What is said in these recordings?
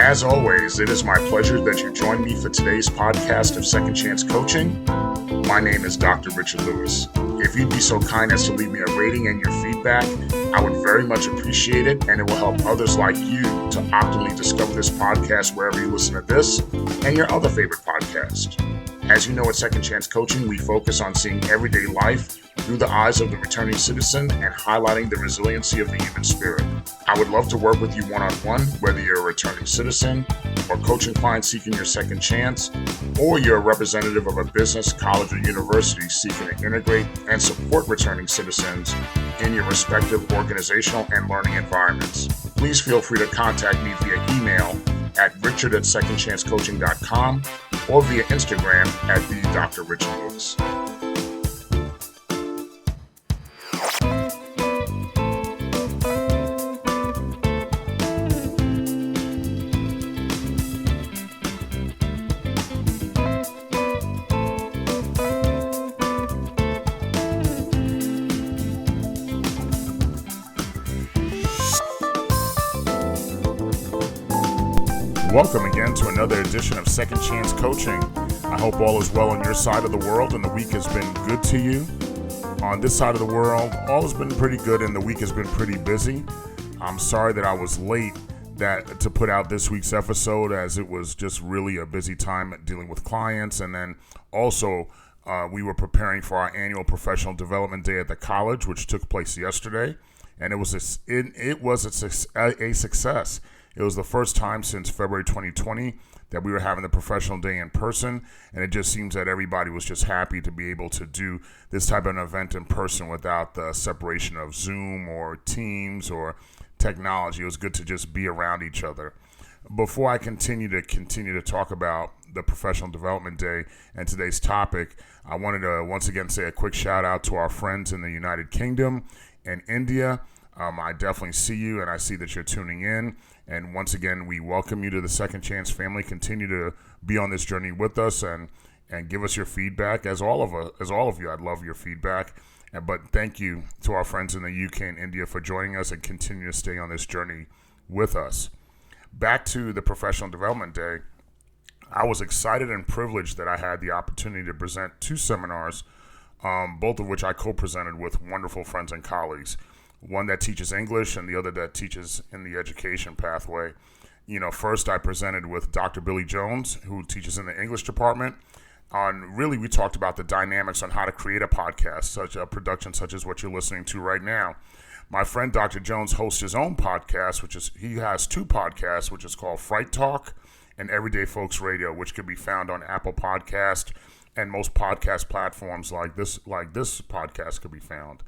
As always, it is my pleasure that you join me for today's podcast of Second Chance Coaching. My name is Dr. Richard Lewis. If you'd be so kind as to leave me a rating and your feedback, I would very much appreciate it, and it will help others like you to optimally discover this podcast wherever you listen to this and your other favorite podcast. As you know, at Second Chance Coaching, we focus on seeing everyday life through the eyes of the returning citizen and highlighting the resiliency of the human spirit. I would love to work with you one-on-one, whether you're a returning citizen or coaching client seeking your second chance, or you're a representative of a business, college, or university seeking to integrate and support returning citizens in your respective organizational and learning environments. Please feel free to contact me via email at richard@secondchancecoaching.com or via Instagram at the Dr. Richard Lewis. Welcome again to another edition of Second Chance Coaching. I hope all is well on your side of the world and the week has been good to you. On this side of the world, all has been pretty good and the week has been pretty busy. I'm sorry that I was late to put out this week's episode, as it was just really a busy time dealing with clients, and then also we were preparing for our annual professional development day at the college, which took place yesterday, and it was a success. It was the first time since February 2020 that we were having the professional day in person, and it just seems that everybody was just happy to be able to do this type of an event in person without the separation of Zoom or Teams or technology. It was good to just be around each other. Before I continue to talk about the Professional Development Day and today's topic, I wanted to once again say a quick shout out to our friends in the United Kingdom and India. I definitely see you, and I see that you're tuning in. And once again, we welcome you to the Second Chance family. Continue to be on this journey with us and give us your feedback. As all of you, I'd love your feedback. But thank you to our friends in the UK and India for joining us and continue to stay on this journey with us. Back to the Professional Development Day, I was excited and privileged that I had the opportunity to present two seminars, both of which I co-presented with wonderful friends and colleagues. One that teaches English and the other that teaches in the education pathway. First I presented with Dr. Billy Jones, who teaches in the English department. We talked about the dynamics on how to create a podcast, such a production such as what you're listening to right now. My friend Dr. Jones hosts his own podcast, he has two podcasts, which is called Fright Talk and Everyday Folks Radio, which can be found on Apple Podcast and most podcast platforms like this podcast could be found.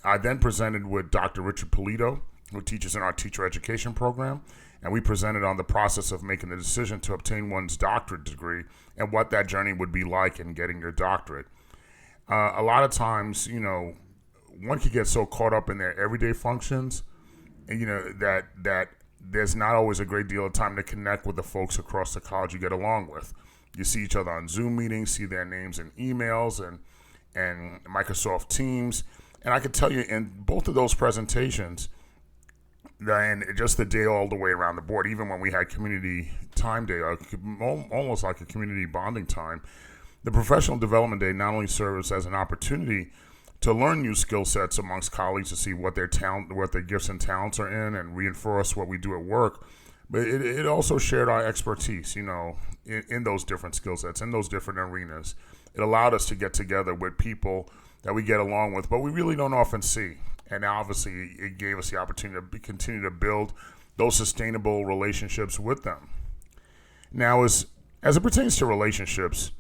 I then presented with Dr. Richard Polito, who teaches in our teacher education program, and we presented on the process of making the decision to obtain one's doctorate degree and what that journey would be like in getting your doctorate. A lot of times, one could get so caught up in their everyday functions, and that there's not always a great deal of time to connect with the folks across the college you get along with. You see each other on Zoom meetings, see their names in emails and Microsoft Teams. And I could tell you in both of those presentations, and just the day all the way around the board, even when we had community time day, almost like a community bonding time, the Professional Development Day not only serves as an opportunity to learn new skill sets amongst colleagues to see what their gifts and talents are in and reinforce what we do at work, but it also shared our expertise, in those different skill sets, in those different arenas. It allowed us to get together with people that we get along with, but we really don't often see. And obviously, it gave us the opportunity to continue to build those sustainable relationships with them. Now, as it pertains to relationships,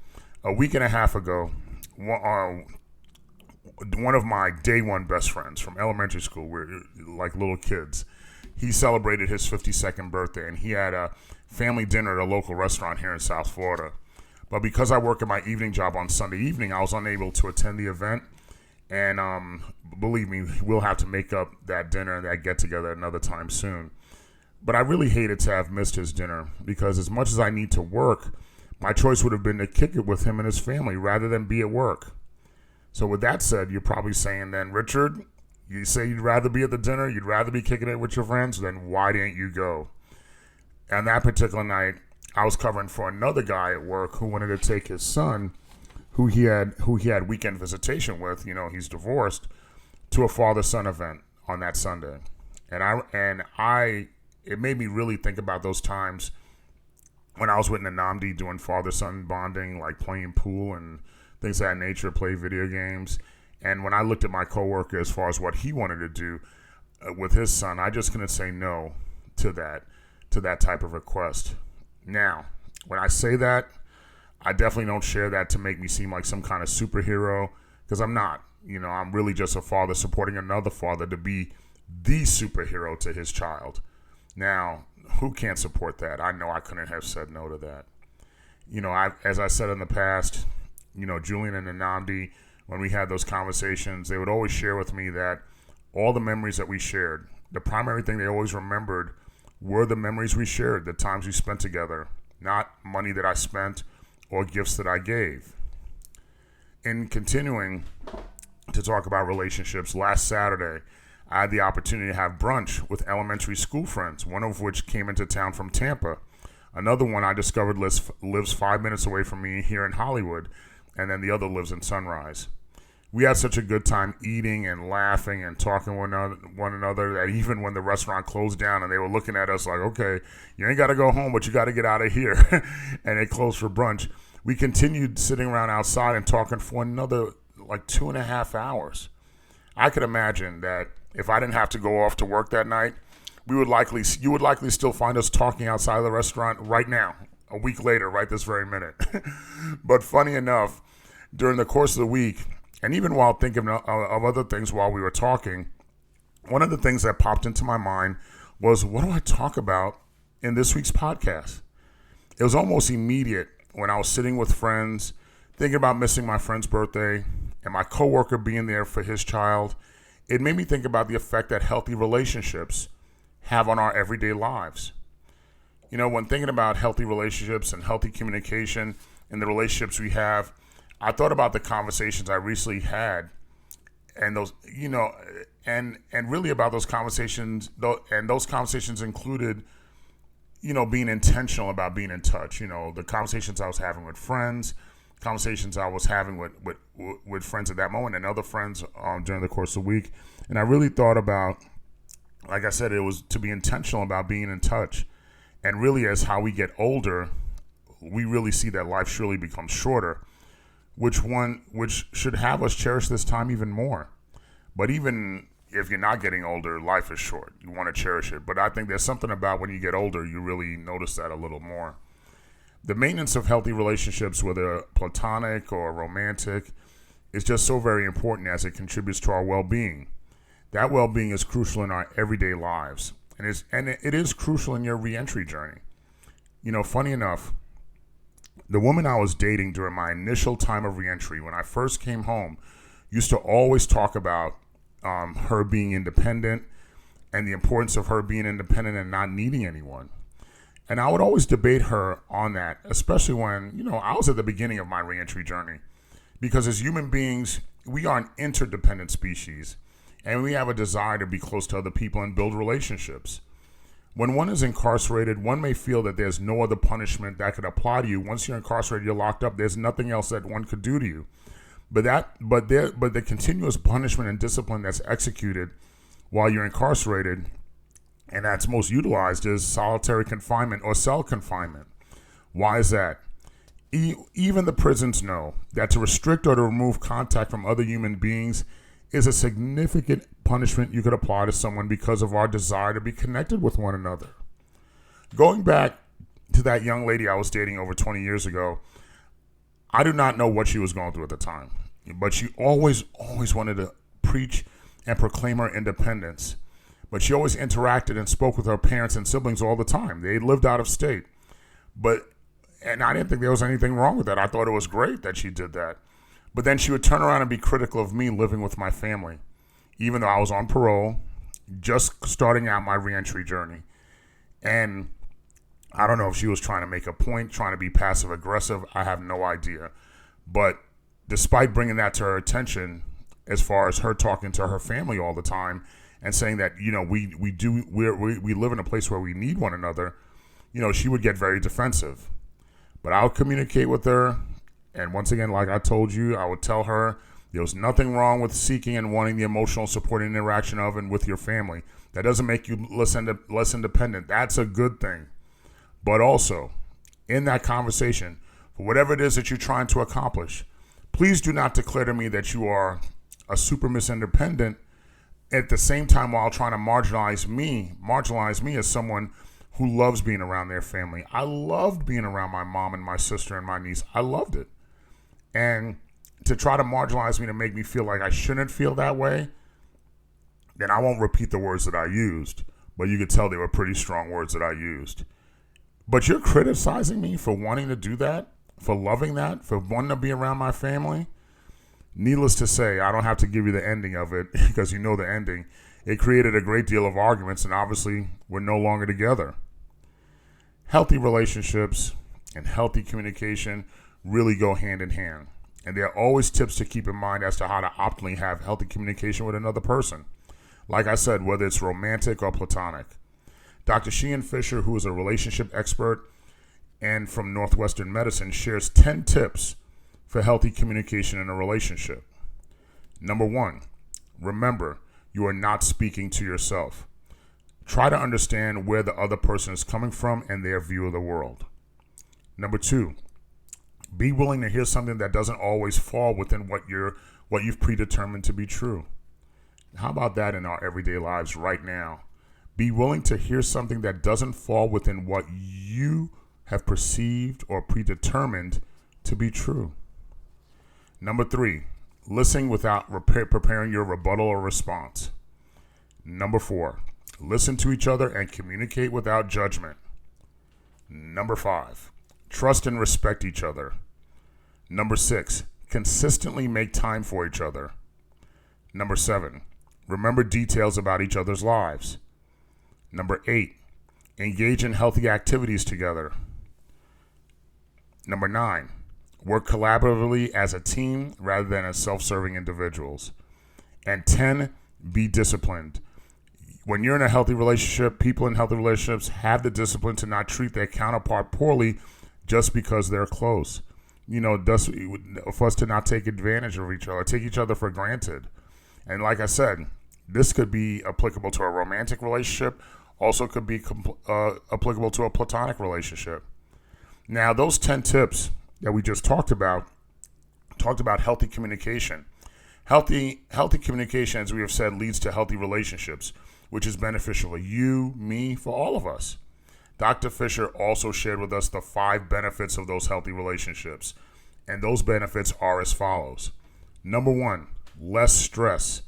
a week and a half ago, one of my day one best friends from elementary school, we're like little kids, he celebrated his 52nd birthday, and he had a family dinner at a local restaurant here in South Florida. But because I work at my evening job on Sunday evening, I was unable to attend the event. And believe me, we'll have to make up that dinner and that get-together another time soon. But I really hated to have missed his dinner because as much as I need to work, my choice would have been to kick it with him and his family rather than be at work. So with that said, you're probably saying then, Richard, you say you'd rather be at the dinner, you'd rather be kicking it with your friends, then why didn't you go? And that particular night, I was covering for another guy at work who wanted to take his son, who he had weekend visitation with. He's divorced, to a father-son event on that Sunday. It made me really think about those times when I was with Namdi doing father-son bonding, like playing pool and things of that nature, play video games. And when I looked at my coworker as far as what he wanted to do with his son, I just couldn't say no to that type of request. Now, when I say that, I definitely don't share that to make me seem like some kind of superhero, because I'm not. I'm really just a father supporting another father to be the superhero to his child. Now, who can't support that? I know I couldn't have said no to that. As I said in the past, Julian and Namdi, when we had those conversations, they would always share with me that all the memories that we shared, the primary thing they always remembered were the memories we shared, the times we spent together, not money that I spent or gifts that I gave. In continuing to talk about relationships, last Saturday, I had the opportunity to have brunch with elementary school friends, one of which came into town from Tampa. Another one I discovered lives 5 minutes away from me here in Hollywood, and then the other lives in Sunrise. We had such a good time eating and laughing and talking one another that even when the restaurant closed down and they were looking at us like, okay, you ain't got to go home, but you got to get out of here, and it closed for brunch, we continued sitting around outside and talking for another like 2.5 hours. I could imagine that if I didn't have to go off to work that night, you would likely still find us talking outside of the restaurant right now, a week later, right this very minute. But funny enough, during the course of the week, and even while thinking of other things while we were talking, one of the things that popped into my mind was, what do I talk about in this week's podcast? It was almost immediate when I was sitting with friends, thinking about missing my friend's birthday and my coworker being there for his child. It made me think about the effect that healthy relationships have on our everyday lives. When thinking about healthy relationships and healthy communication in the relationships we have, I thought about the conversations I recently had, and those, and really about those conversations, and those conversations included, being intentional about being in touch. The conversations I was having with friends, conversations I was having with friends at that moment and other friends during the course of the week. And I really thought about, like I said, it was to be intentional about being in touch. And really, as how we get older, we really see that life surely becomes shorter, which should have us cherish this time even more. But even if you're not getting older, life is short. You want to cherish it. But I think there's something about when you get older, you really notice that a little more. The maintenance of healthy relationships, whether platonic or romantic, is just so very important as it contributes to our well-being. That well-being is crucial in our everyday lives, and it is crucial in your reentry journey. Funny enough, the woman I was dating during my initial time of reentry, when I first came home, used to always talk about her being independent and the importance of her being independent and not needing anyone. And I would always debate her on that, especially when, I was at the beginning of my reentry journey. Because as human beings, we are an interdependent species, and we have a desire to be close to other people and build relationships. When one is incarcerated, one may feel that there's no other punishment that could apply to you. Once you're incarcerated, you're locked up. There's nothing else that one could do to you. But the continuous punishment and discipline that's executed while you're incarcerated, and that's most utilized, is solitary confinement or cell confinement. Why is that? Even the prisons know that to restrict or to remove contact from other human beings is a significant punishment you could apply to someone because of our desire to be connected with one another. Going back to that young lady I was dating over 20 years ago, I do not know what she was going through at the time, but she always wanted to preach and proclaim her independence. But she always interacted and spoke with her parents and siblings all the time. They lived out of state. And I didn't think there was anything wrong with that. I thought it was great that she did that. But then she would turn around and be critical of me living with my family, even though I was on parole, just starting out my reentry journey. And I don't know if she was trying to make a point, trying to be passive aggressive. I have no idea. But despite bringing that to her attention, as far as her talking to her family all the time and saying that, we live in a place where we need one another, she would get very defensive. But I'll communicate with her. And once again, like I told you, I would tell her there was nothing wrong with seeking and wanting the emotional support and interaction of and with your family. That doesn't make you less independent. That's a good thing. But also, in that conversation, for whatever it is that you're trying to accomplish, please do not declare to me that you are a super Miss Independent at the same time while trying to marginalize me as someone who loves being around their family. I loved being around my mom and my sister and my niece. I loved it. And to try to marginalize me to make me feel like I shouldn't feel that way, then I won't repeat the words that I used. But you could tell they were pretty strong words that I used. But you're criticizing me for wanting to do that, for loving that, for wanting to be around my family? Needless to say, I don't have to give you the ending of it because you know the ending. It created a great deal of arguments, and obviously we're no longer together. Healthy relationships and healthy communication really go hand in hand. And there are always tips to keep in mind as to how to optimally have healthy communication with another person. Like I said, whether it's romantic or platonic. Dr. Sheehan Fisher, who is a relationship expert and from Northwestern Medicine, shares 10 tips for healthy communication in a relationship. Number 1, remember, you are not speaking to yourself. Try to understand where the other person is coming from and their view of the world. Number 2, be willing to hear something that doesn't always fall within what you've predetermined to be true. How about that in our everyday lives right now? Be willing to hear something that doesn't fall within what you have perceived or predetermined to be true. Number 3, listen without preparing your rebuttal or response. Number 4, listen to each other and communicate without judgment. Number 5, trust and respect each other. Number 6, consistently make time for each other. Number 7, remember details about each other's lives. Number 8, engage in healthy activities together. Number 9, work collaboratively as a team rather than as self-serving individuals. And 10, be disciplined. When you're in a healthy relationship, people in healthy relationships have the discipline to not treat their counterpart poorly just because they're close. For us to not take advantage of each other, take each other for granted. And like I said, this could be applicable to a romantic relationship, also could be applicable to a platonic relationship. Now, those 10 tips that we just talked about healthy communication. Healthy communication, as we have said, leads to healthy relationships, which is beneficial for you, me, for all of us. Dr. Fisher also shared with us the 5 benefits of those healthy relationships. And those benefits are as follows. Number 1, less stress.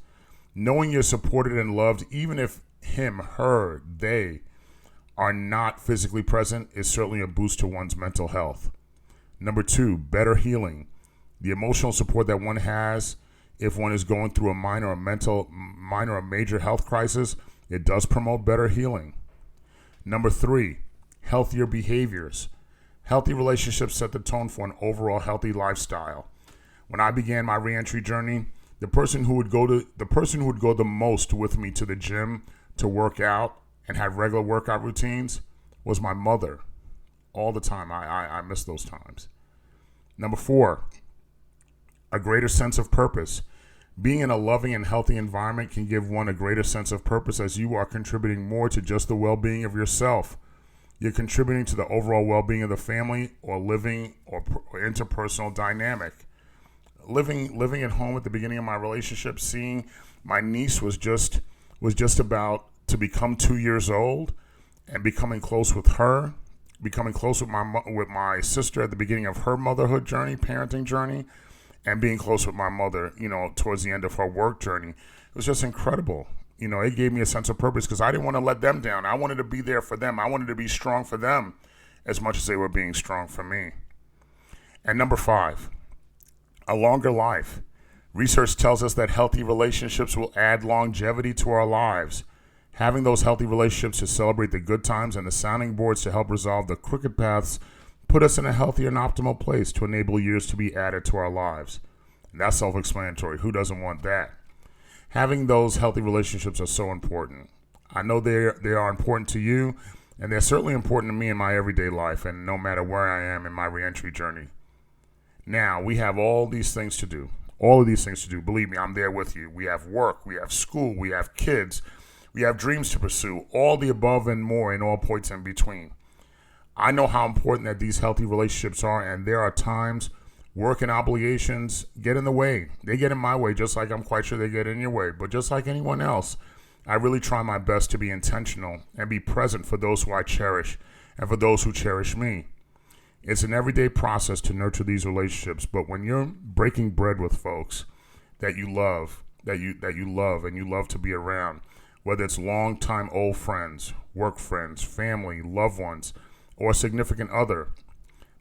Knowing you're supported and loved, even if him, her, they are not physically present, is certainly a boost to one's mental health. Number 2, better healing. The emotional support that one has if one is going through a minor or major health crisis, it does promote better healing. Number 3, healthier behaviors. Healthy relationships set the tone for an overall healthy lifestyle. When I began my reentry journey, the person who would go the most with me to the gym to work out and have regular workout routines was my mother. All the time. I miss those times. Number 4, a greater sense of purpose. Being in a loving and healthy environment can give one a greater sense of purpose as you are contributing more to just the well-being of yourself. You're contributing to the overall well-being of the family or living or interpersonal dynamic. Living at home at the beginning of my relationship, seeing my niece was just about to become 2 years old, and becoming close with her, becoming close with my sister at the beginning of her motherhood journey, parenting journey, and being close with my mother, towards the end of her work journey. It was just incredible. It gave me a sense of purpose because I didn't want to let them down. I wanted to be there for them. I wanted to be strong for them as much as they were being strong for me. And number 5, a longer life. Research tells us that healthy relationships will add longevity to our lives. Having those healthy relationships to celebrate the good times and the sounding boards to help resolve the crooked paths put us in a healthier and optimal place to enable years to be added to our lives. And that's self-explanatory. Who doesn't want that? Having those healthy relationships are so important. I know they are important to you, And they're certainly important to me in my everyday life and no matter where I am in my reentry journey. Now, we have all these things to do. All of these things to do. Believe me, I'm there with you. We have work, we have school, we have kids, we have dreams to pursue, all the above and more in all points in between. I know how important that these healthy relationships are, and there are times work and obligations get in the way. They get in my way, just like I'm quite sure they get in your way. But just like anyone else, I really try my best to be intentional and be present for those who I cherish and for those who cherish me. It's an everyday process to nurture these relationships, but when you're breaking bread with folks that you love, that you love and you love to be around, whether it's longtime old friends, work friends, family, loved ones, or a significant other,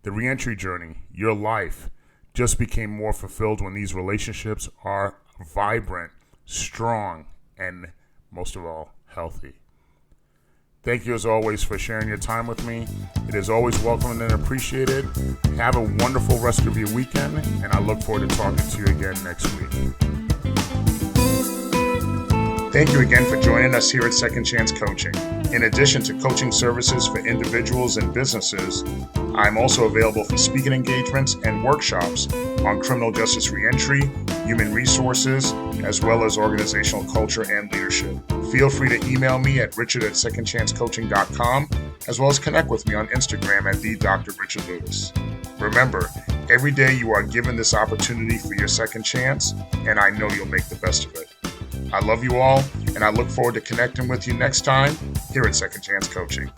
the reentry journey, your life, just became more fulfilled when these relationships are vibrant, strong, and most of all, healthy. Thank you as always for sharing your time with me. It is always welcome and appreciated. Have a wonderful rest of your weekend, and I look forward to talking to you again next week. Thank you again for joining us here at Second Chance Coaching. In addition to coaching services for individuals and businesses, I'm also available for speaking engagements and workshops on criminal justice reentry, human resources, as well as organizational culture and leadership. Feel free to email me at richard@secondchancecoaching.com, as well as connect with me on Instagram at @DrRichardLewis. Remember, every day you are given this opportunity for your second chance, and I know you'll make the best of it. I love you all, and I look forward to connecting with you next time here at Second Chance Coaching.